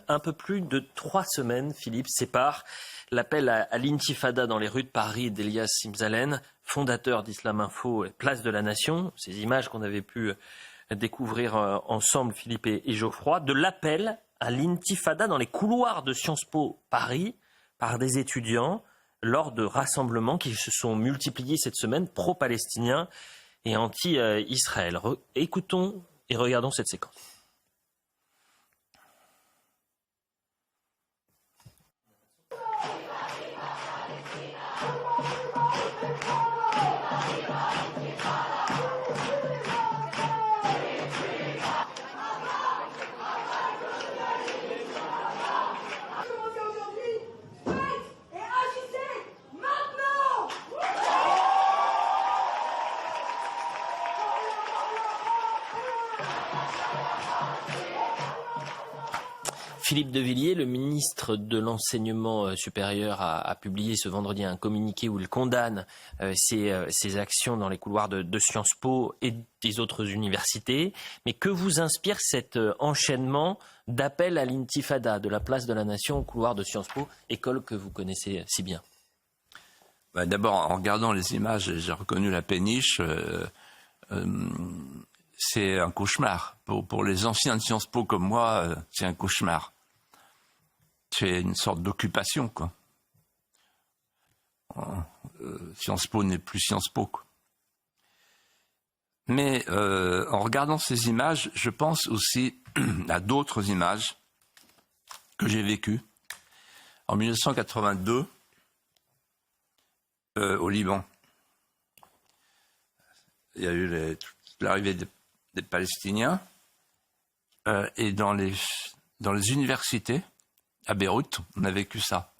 Un peu plus de 3 semaines, Philippe, sépare l'appel à l'intifada dans les rues de Paris d'Elias Simzalen, fondateur d'Islam Info et Place de la Nation. Ces images qu'on avait pu découvrir ensemble, Philippe et Geoffroy, de l'appel à l'intifada dans les couloirs de Sciences Po Paris par des étudiants lors de rassemblements qui se sont multipliés cette semaine, pro-palestiniens et anti-Israël. Écoutons et regardons cette séquence. Philippe de Villiers, le ministre de l'Enseignement supérieur, a publié ce vendredi un communiqué où il condamne ces actions dans les couloirs de Sciences Po et des autres universités. Mais que vous inspire cet enchaînement d'appels à l'intifada de la place de la Nation au couloir de Sciences Po, école que vous connaissez si bien? D'abord, en regardant les images, j'ai reconnu la péniche. C'est un cauchemar. Pour les anciens de Sciences Po comme moi, c'est un cauchemar. C'est une sorte d'occupation, quoi. Sciences Po n'est plus Sciences Po, quoi. Mais en regardant ces images, je pense aussi à d'autres images que j'ai vécues. En 1982, au Liban, il y a eu l'arrivée des Palestiniens et dans les universités, à Beyrouth, on a vécu ça.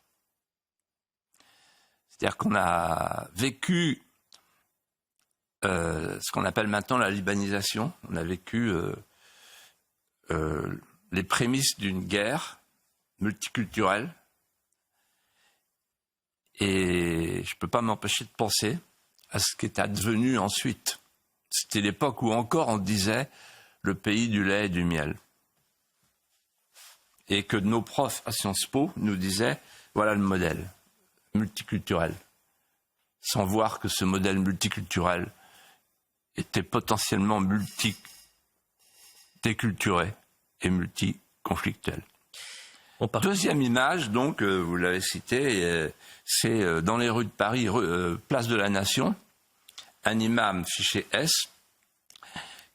C'est-à-dire qu'on a vécu ce qu'on appelle maintenant la libanisation. On a vécu les prémices d'une guerre multiculturelle. Et je ne peux pas m'empêcher de penser à ce qui est advenu ensuite. C'était l'époque où encore on disait le pays du lait et du miel. Et que nos profs à Sciences Po nous disaient voilà le modèle multiculturel. Sans voir que ce modèle multiculturel était potentiellement multi-déculturé et multi-conflictuel. Deuxième image, donc, vous l'avez cité, c'est dans les rues de Paris, place de la Nation, un imam fiché S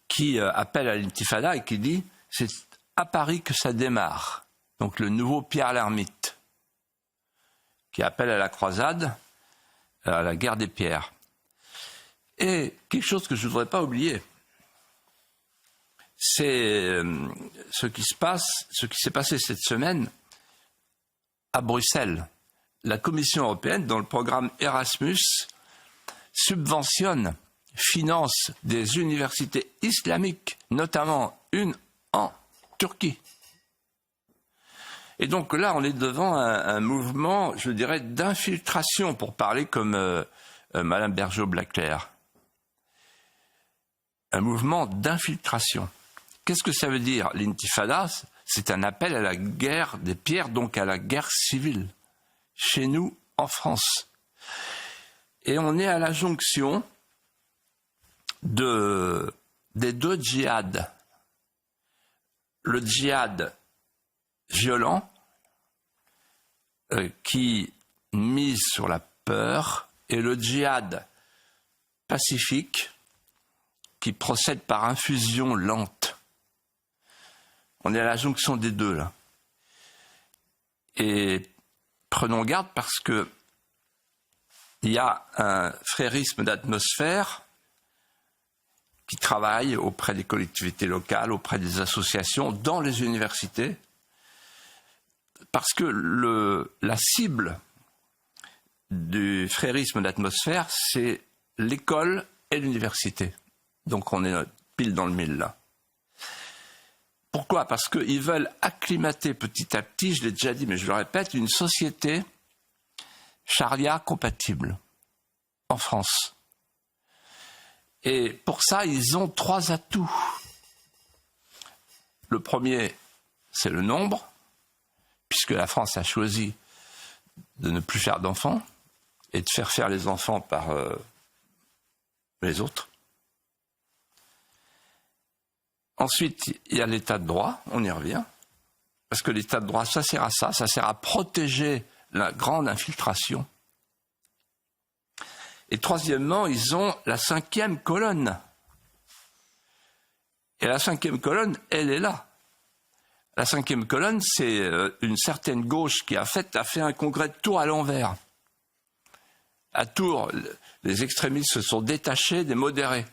qui appelle à l'intifada et qui dit « c'est à Paris que ça démarre ». Donc le nouveau Pierre l'Ermite qui appelle à la croisade, à la guerre des pierres. Et quelque chose que je ne voudrais pas oublier, c'est ce qui s'est passé cette semaine à Bruxelles. La Commission européenne, dans le programme Erasmus, subventionne, finance des universités islamiques, notamment une en Turquie. Et donc là, on est devant un mouvement, je dirais, d'infiltration, pour parler comme Madame Bergeau-Blaclair. Un mouvement d'infiltration. Qu'est-ce que ça veut dire? L'intifada, c'est un appel à la guerre des pierres, donc à la guerre civile, chez nous, en France. Et on est à la jonction des deux djihad. Le djihad violent, qui mise sur la peur, et le djihad pacifique, qui procède par infusion lente. On est à la jonction des deux, là. Et prenons garde parce que il y a un frérisme d'atmosphère qui travaille auprès des collectivités locales, auprès des associations, dans les universités, parce que la cible du frérisme d'atmosphère, c'est l'école et l'université. Donc on est pile dans le mille, là. Pourquoi? Parce qu'ils veulent acclimater petit à petit, je l'ai déjà dit, mais je le répète, une société charia compatible en France. Et pour ça, ils ont 3 atouts. Le premier, c'est le nombre. puisque la France a choisi de ne plus faire d'enfants et de faire les enfants par les autres. Ensuite, il y a l'état de droit, on y revient, parce que l'état de droit, ça sert à ça sert à protéger la grande infiltration. Et troisièmement, ils ont la 5e colonne. Et la 5e colonne, elle est là. La 5e colonne, c'est une certaine gauche qui a fait un congrès de Tours à l'envers. À Tours, les extrémistes se sont détachés des modérés.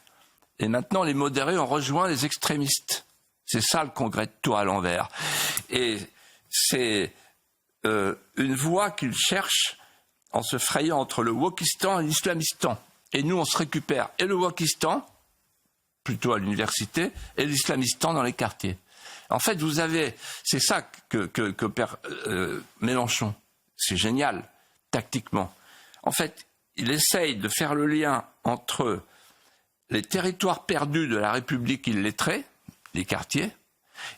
Et maintenant, les modérés ont rejoint les extrémistes. C'est ça le congrès de Tours à l'envers. Et c'est une voie qu'ils cherchent en se frayant entre le wokistan et l'islamistan. Et nous, on se récupère et le wokistan, plutôt à l'université, et l'islamistan dans les quartiers. En fait, c'est ça que perd Mélenchon. C'est génial, tactiquement. En fait, il essaye de faire le lien entre les territoires perdus de la République illettrée, les quartiers,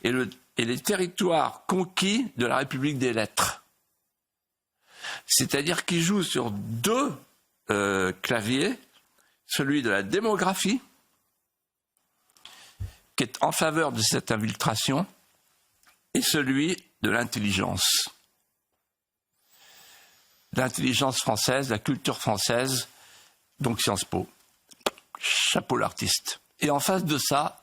et les territoires conquis de la République des lettres. C'est-à-dire qu'il joue sur 2 claviers, celui de la démographie, qui est en faveur de cette infiltration, et celui de l'intelligence. L'intelligence française, la culture française, donc Sciences Po. Chapeau l'artiste. Et en face de ça,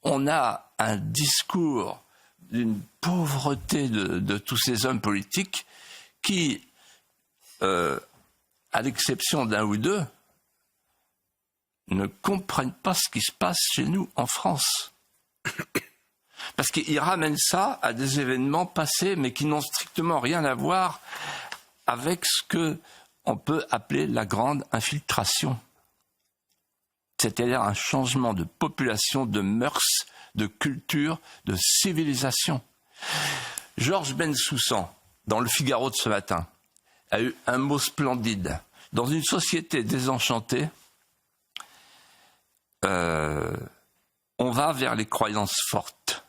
on a un discours d'une pauvreté de tous ces hommes politiques qui, à l'exception d'un ou deux, ne comprennent pas ce qui se passe chez nous en France. Parce qu'ils ramènent ça à des événements passés, mais qui n'ont strictement rien à voir avec ce qu'on peut appeler la grande infiltration. C'est-à-dire un changement de population, de mœurs, de culture, de civilisation. Georges Bensoussan, dans Le Figaro de ce matin, a eu un mot splendide. Dans une société désenchantée, on va vers les croyances fortes,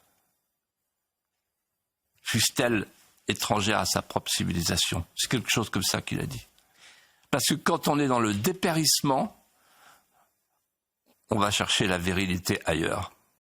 fussent-elles étrangères à sa propre civilisation. C'est quelque chose comme ça qu'il a dit. Parce que quand on est dans le dépérissement, on va chercher la virilité ailleurs.